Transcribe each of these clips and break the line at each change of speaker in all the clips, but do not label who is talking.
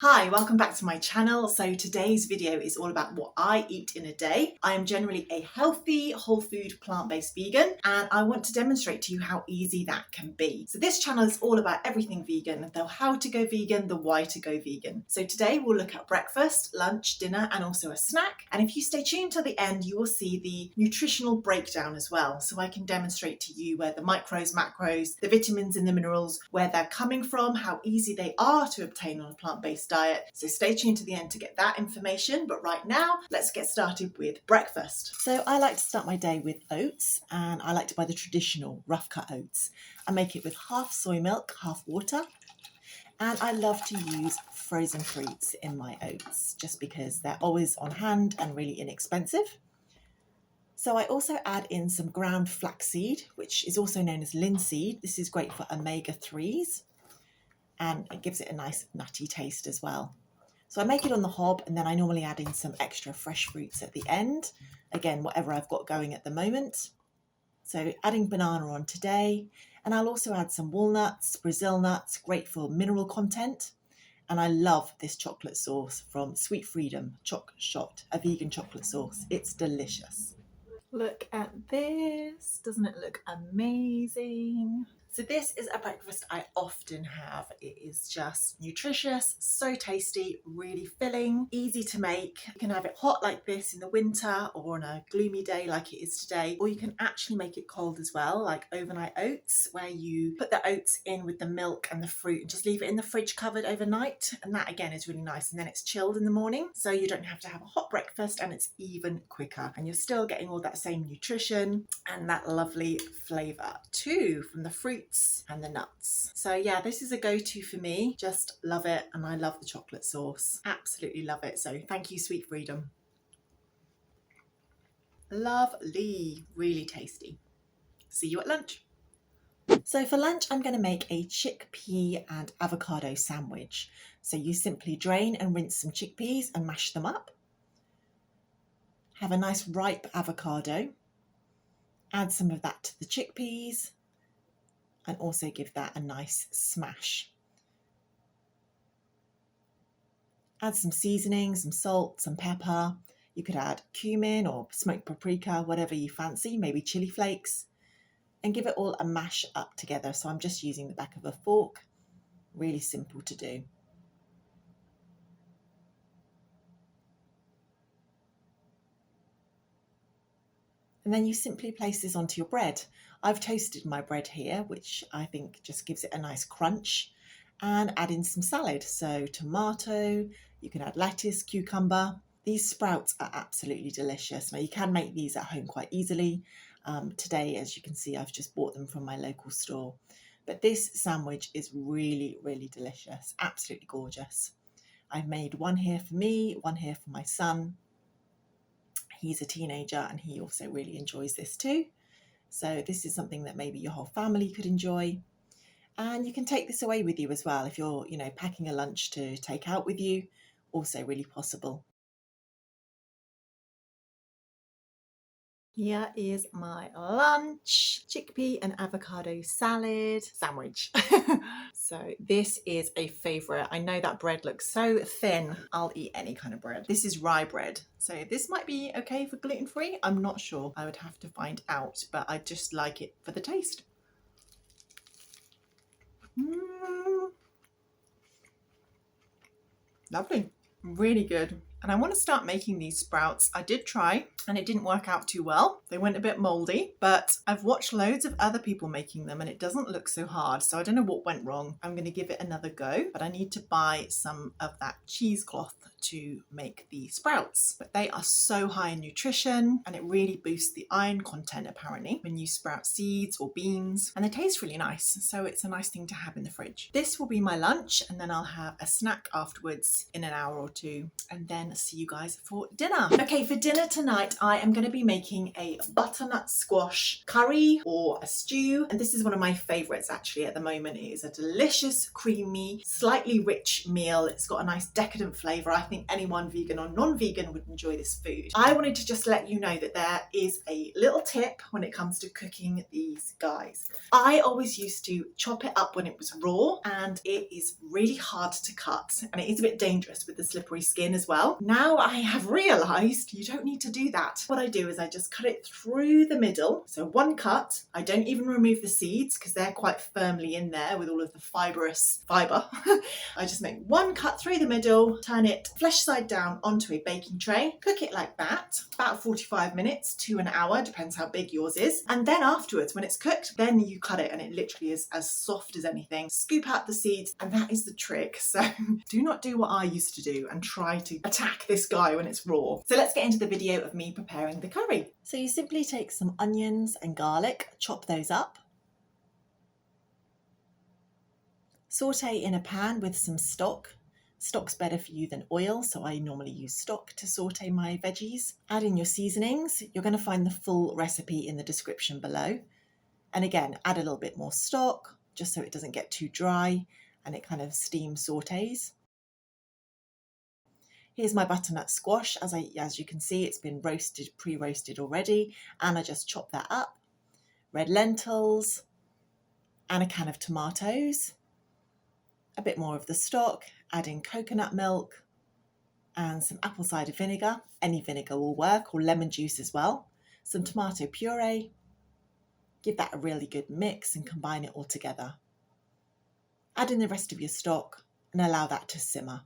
Hi, welcome back to my channel. So today's video is all about what I eat in a day. I am generally a healthy, whole food, plant-based vegan, and I want to demonstrate to you how easy that can be. So this channel is all about everything vegan, the how to go vegan, the why to go vegan. So today we'll look at breakfast, lunch, dinner, and also a snack. And if you stay tuned till the end, you will see the nutritional breakdown as well. So I can demonstrate to you where the micros, macros, the vitamins and the minerals, where they're coming from, how easy they are to obtain on a plant-based diet. So stay tuned to the end to get that information. But right now, let's get started with breakfast. So I like to start my day with oats, and I like to buy the traditional rough cut oats. I make it with half soy milk, half water. And I love to use frozen fruits in my oats just because they're always on hand and really inexpensive. So I also add in some ground flaxseed, which is also known as linseed. This is great for omega-3s. And it gives it a nice nutty taste as well. So I make it on the hob, and then I normally add in some extra fresh fruits at the end. Again, whatever I've got going at the moment. So adding banana on today, and I'll also add some walnuts, Brazil nuts, great for mineral content. And I love this chocolate sauce from Sweet Freedom Choc Shot, a vegan chocolate sauce. It's delicious. Look at this, doesn't it look amazing? So this is a breakfast I often have. It is just nutritious, so tasty, really filling, easy to make. You can have it hot like this in the winter or on a gloomy day like it is today, or you can actually make it cold as well, like overnight oats, where you put the oats in with the milk and the fruit and just leave it in the fridge covered overnight. And that again is really nice. And then it's chilled in the morning, so you don't have to have a hot breakfast, and it's even quicker. And you're still getting all that same nutrition and that lovely flavour too from the fruit and the nuts. So yeah, this is a go-to for me. Just love it, and I love the chocolate sauce. Absolutely love it. So thank you, Sweet Freedom. Lovely, really tasty. See you at lunch. So for lunch, I'm going to make a chickpea and avocado sandwich. So you simply drain and rinse some chickpeas and mash them up. Have a nice ripe avocado. Add some of that to the chickpeas, and also give that a nice smash. Add some seasoning, some salt, some pepper. You could add cumin or smoked paprika, whatever you fancy, maybe chili flakes, and give it all a mash up together. So I'm just using the back of a fork. Really simple to do. And then you simply place this onto your bread. I've toasted my bread here, which I think just gives it a nice crunch, and add in some salad. So tomato, you can add lettuce, cucumber. These sprouts are absolutely delicious. Now you can make these at home quite easily. Today, as you can see, I've just bought them from my local store. But this sandwich is really, really delicious. Absolutely gorgeous. I've made one here for me, one here for my son. He's a teenager and he also really enjoys this too. So this is something that maybe your whole family could enjoy. And you can take this away with you as well if you're, packing a lunch to take out with you. Also really possible. Here is my lunch, chickpea and avocado salad sandwich. So this is a favourite. I know that bread looks so thin. I'll eat any kind of bread. This is rye bread. So this might be okay for gluten-free. I'm not sure. I would have to find out, but I just like it for the taste. Lovely. Really good. And I want to start making these sprouts. I did try and it didn't work out too well. They went a bit moldy, but I've watched loads of other people making them and it doesn't look so hard. So I don't know what went wrong. I'm going to give it another go, but I need to buy some of that cheesecloth to make the sprouts. But they are so high in nutrition and it really boosts the iron content apparently when you sprout seeds or beans, and they taste really nice. So it's a nice thing to have in the fridge. This will be my lunch, and then I'll have a snack afterwards in an hour or two, and then see you guys for dinner. Okay, for dinner tonight, I am going to be making a a butternut squash curry or a stew, and this is one of my favourites actually at the moment. It is a delicious, creamy, slightly rich meal. It's got a nice decadent flavour. I think anyone vegan or non-vegan would enjoy this food. I wanted to just let you know that there is a little tip when it comes to cooking these guys. I always used to chop it up when it was raw, and it is really hard to cut, and it is a bit dangerous with the slippery skin as well. Now I have realised you don't need to do that. What I do is I just cut it through the middle, so one cut. I don't even remove the seeds because they're quite firmly in there with all of the fibre. I just make one cut through the middle, turn it flesh side down onto a baking tray, cook it like that, about 45 minutes to an hour, depends how big yours is. And then afterwards, when it's cooked, then you cut it and it literally is as soft as anything. Scoop out the seeds, and that is the trick. So do not do what I used to do and try to attack this guy when it's raw. So let's get into the video of me preparing the curry. So you simply take some onions and garlic, chop those up. Saute in a pan with some stock. Stock's better for you than oil, so I normally use stock to saute my veggies. Add in your seasonings. You're going to find the full recipe in the description below. And again, add a little bit more stock, just so it doesn't get too dry and it kind of steam sautés. Here's my butternut squash. As you can see, it's been roasted, pre-roasted already, and I just chopped that up. Red lentils and a can of tomatoes. A bit more of the stock, add in coconut milk and some apple cider vinegar. Any vinegar will work, or lemon juice as well. Some tomato puree. Give that a really good mix and combine it all together. Add in the rest of your stock and allow that to simmer.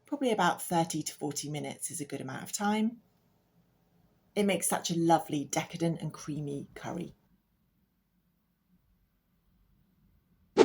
Probably about 30 to 40 minutes is a good amount of time. It makes such a lovely, decadent and creamy curry.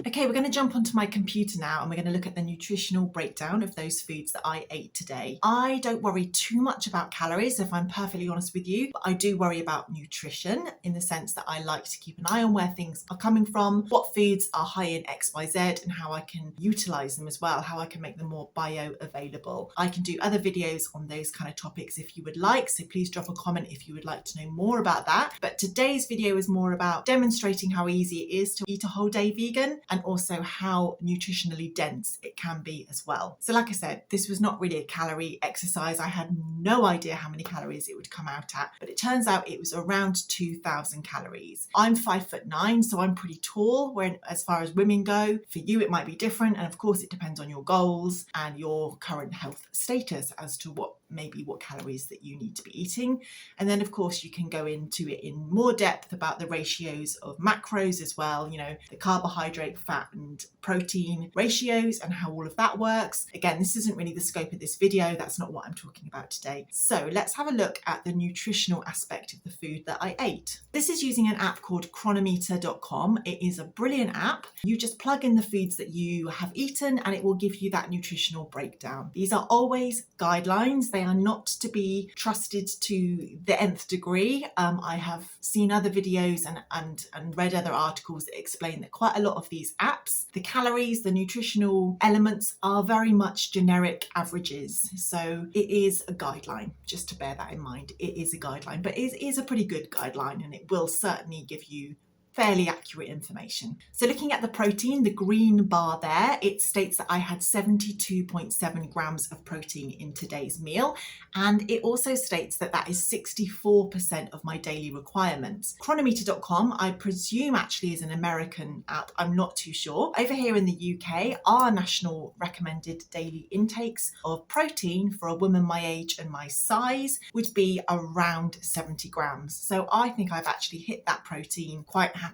Okay, we're going to jump onto my computer now and we're going to look at the nutritional breakdown of those foods that I ate today. I don't worry too much about calories, if I'm perfectly honest with you, but I do worry about nutrition in the sense that I like to keep an eye on where things are coming from, what foods are high in X, Y, Z, and how I can utilize them as well, how I can make them more bioavailable. I can do other videos on those kind of topics if you would like, so please drop a comment if you would like to know more about that. But today's video is more about demonstrating how easy it is to eat a whole day vegan, and also how nutritionally dense it can be as well. So like I said, this was not really a calorie exercise. I had no idea how many calories it would come out at, but it turns out it was around 2,000 calories. I'm 5'9", so I'm pretty tall as far as women go. For you, it might be different. And of course, it depends on your goals and your current health status as to what calories that you need to be eating. And then of course you can go into it in more depth about the ratios of macros as well, you know, the carbohydrate, fat and protein ratios and how all of that works. Again, this isn't really the scope of this video. That's not what I'm talking about today. So let's have a look at the nutritional aspect of the food that I ate. This is using an app called Chronometer.com. It is a brilliant app. You just plug in the foods that you have eaten and it will give you that nutritional breakdown. These are always guidelines. They are not to be trusted to the nth degree. I have seen other videos and read other articles that explain that quite a lot of these apps, the calories, the nutritional elements are very much generic averages. So it is a guideline, just to bear that in mind. It is a guideline, but it is a pretty good guideline and it will certainly give you fairly accurate information. So looking at the protein, the green bar there, it states that I had 72.7 grams of protein in today's meal. And it also states that that is 64% of my daily requirements. Chronometer.com, I presume actually is an American app. I'm not too sure. Over here in the UK, our national recommended daily intakes of protein for a woman my age and my size would be around 70 grams. So I think I've actually hit that protein quite happily.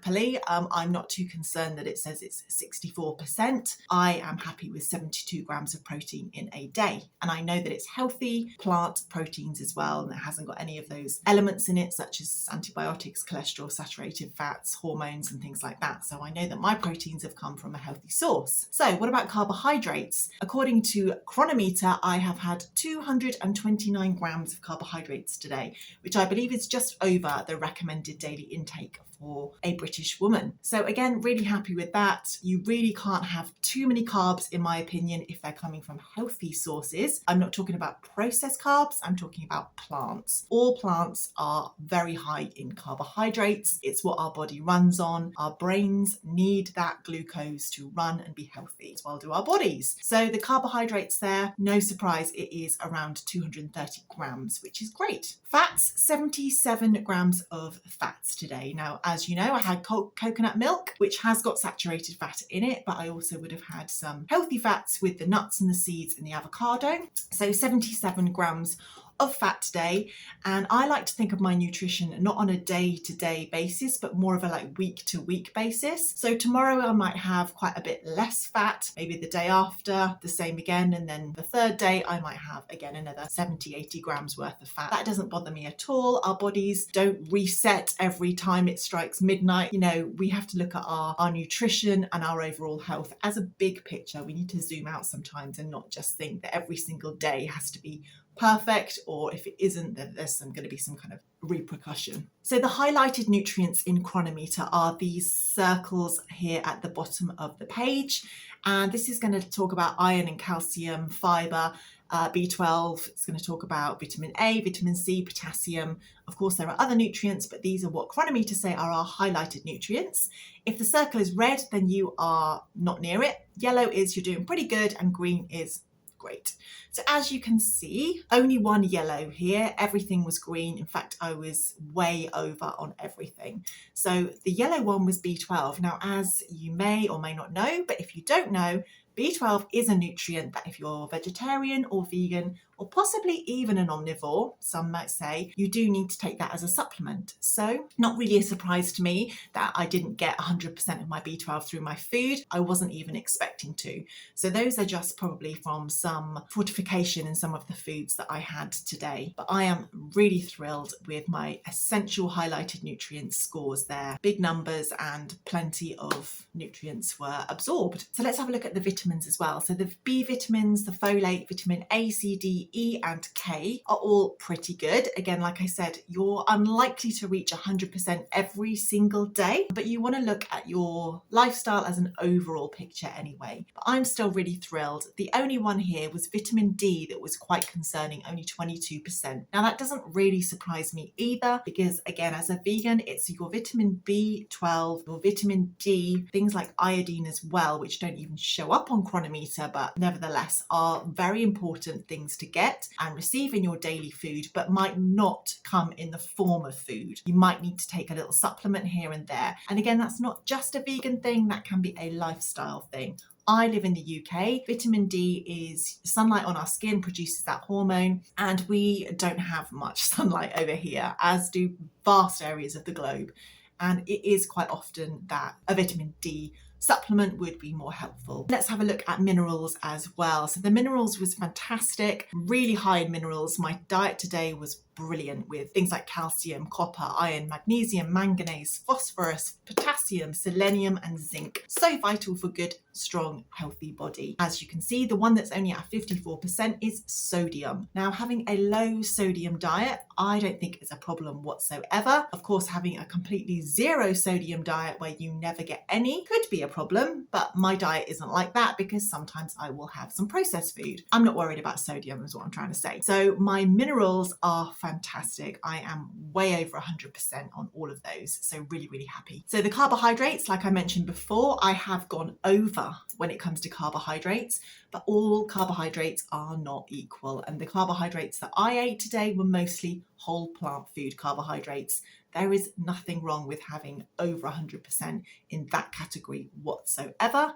I'm not too concerned that it says it's 64%. I am happy with 72 grams of protein in a day. And I know that it's healthy plant proteins as well, and it hasn't got any of those elements in it, such as antibiotics, cholesterol, saturated fats, hormones, and things like that. So I know that my proteins have come from a healthy source. So what about carbohydrates? According to Chronometer, I have had 229 grams of carbohydrates today, which I believe is just over the recommended daily intake of for a British woman. So again, really happy with that. You really can't have too many carbs, in my opinion, if they're coming from healthy sources. I'm not talking about processed carbs, I'm talking about plants. All plants are very high in carbohydrates. It's what our body runs on. Our brains need that glucose to run and be healthy, as well do our bodies. So the carbohydrates there, no surprise, it is around 230 grams, which is great. Fats, 77 grams of fats today. Now, as you know, I had coconut milk, which has got saturated fat in it, but I also would have had some healthy fats with the nuts and the seeds and the avocado. So 77 grams of fat today. And I like to think of my nutrition not on a day-to-day basis, but more of a like week-to-week basis. So tomorrow I might have quite a bit less fat, maybe the day after the same again, and then the third day I might have again another 70-80 grams worth of fat. That doesn't bother me at all. Our bodies don't reset every time it strikes midnight. You know, we have to look at our nutrition and our overall health as a big picture. We need to zoom out sometimes and not just think that every single day has to be perfect, or if it isn't, then there's going to be some kind of repercussion. So the highlighted nutrients in Chronometer are these circles here at the bottom of the page, and this is going to talk about iron and calcium, fibre, B12. It's going to talk about vitamin A, vitamin C, potassium. Of course, there are other nutrients, but these are what Chronometer say are our highlighted nutrients. If the circle is red, then you are not near it. Yellow is you're doing pretty good, and green is great. So as you can see, only one yellow here. Everything was green. In fact, I was way over on everything. So the yellow one was B12. Now, as you may or may not know, but if you don't know, B12 is a nutrient that if you're vegetarian or vegan, or possibly even an omnivore, some might say, you do need to take that as a supplement. So not really a surprise to me that I didn't get 100% of my B12 through my food. I wasn't even expecting to. So those are just probably from some fortification in some of the foods that I had today. But I am really thrilled with my essential highlighted nutrients scores there. Big numbers and plenty of nutrients were absorbed. So let's have a look at the vitamins as well. So the B vitamins, the folate, vitamin A, C, D, E and K are all pretty good. Again, like I said, you're unlikely to reach 100% every single day, but you want to look at your lifestyle as an overall picture anyway. But I'm still really thrilled. The only one here was vitamin D that was quite concerning, only 22%. Now that doesn't really surprise me either, because again, as a vegan, it's your vitamin B12, your vitamin D, things like iodine as well, which don't even show up on Chronometer, but nevertheless are very important things to get and receive in your daily food, but might not come in the form of food. You might need to take a little supplement here and there. And again, that's not just a vegan thing, that can be a lifestyle thing. I live in the UK. Vitamin D is sunlight on our skin, produces that hormone, and we don't have much sunlight over here, as do vast areas of the globe. And it is quite often that a vitamin D supplement would be more helpful. Let's have a look at minerals as well. So the minerals was fantastic, really high in minerals. My diet today was brilliant with things like calcium, copper, iron, magnesium, manganese, phosphorus, potassium, selenium and zinc. So vital for good, strong, healthy body. As you can see, the one that's only at 54% is sodium. Now, having a low sodium diet, I don't think is a problem whatsoever. Of course, having a completely zero sodium diet where you never get any could be a problem, but my diet isn't like that because sometimes I will have some processed food. I'm not worried about sodium is what I'm trying to say. So my minerals are fantastic. I am way over 100% on all of those. So really, really happy. So the carbohydrates, like I mentioned before, I have gone over when it comes to carbohydrates, but all carbohydrates are not equal. And the carbohydrates that I ate today were mostly whole plant food carbohydrates. There is nothing wrong with having over 100% in that category whatsoever.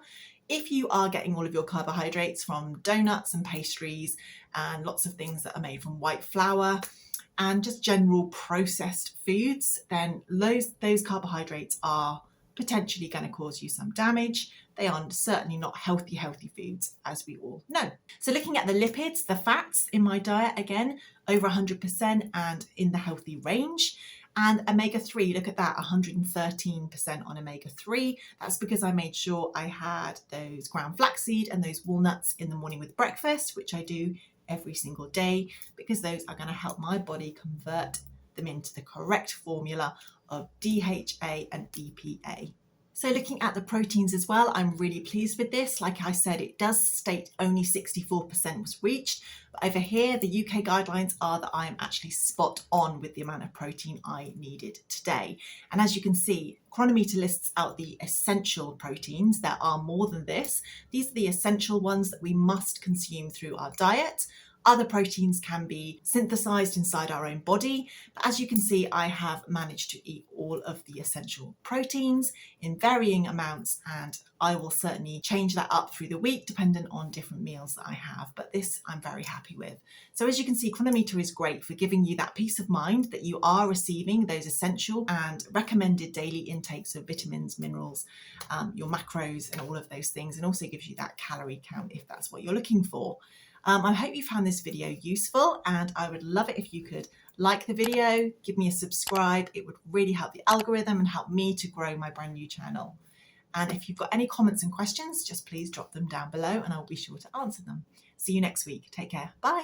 If you are getting all of your carbohydrates from donuts and pastries and lots of things that are made from white flour and just general processed foods, then those carbohydrates are potentially going to cause you some damage. They are certainly not healthy foods, as we all know. So looking at the lipids, the fats in my diet, again, over 100% and in the healthy range. And omega-3, look at that, 113% on omega-3. That's because I made sure I had those ground flaxseed and those walnuts in the morning with breakfast, which I do every single day, because those are going to help my body convert them into the correct formula of DHA and EPA. So looking at the proteins as well, I'm really pleased with this. Like I said, it does state only 64% was reached. But over here, the UK guidelines are that I am actually spot on with the amount of protein I needed today. And as you can see, Chronometer lists out the essential proteins. There are more than this. These are the essential ones that we must consume through our diet. Other proteins can be synthesized inside our own body, but as you can see, I have managed to eat all of the essential proteins in varying amounts, and I will certainly change that up through the week depending on different meals that I have, but this I'm very happy with. So as you can see, Chronometer is great for giving you that peace of mind that you are receiving those essential and recommended daily intakes of vitamins, minerals, your macros and all of those things, and also gives you that calorie count if that's what you're looking for. I hope you found this video useful, and I would love it if you could like the video, give me a subscribe. It would really help the algorithm and help me to grow my brand new channel. And if you've got any comments and questions, just please drop them down below and I'll be sure to answer them. See you next week. Take care. Bye.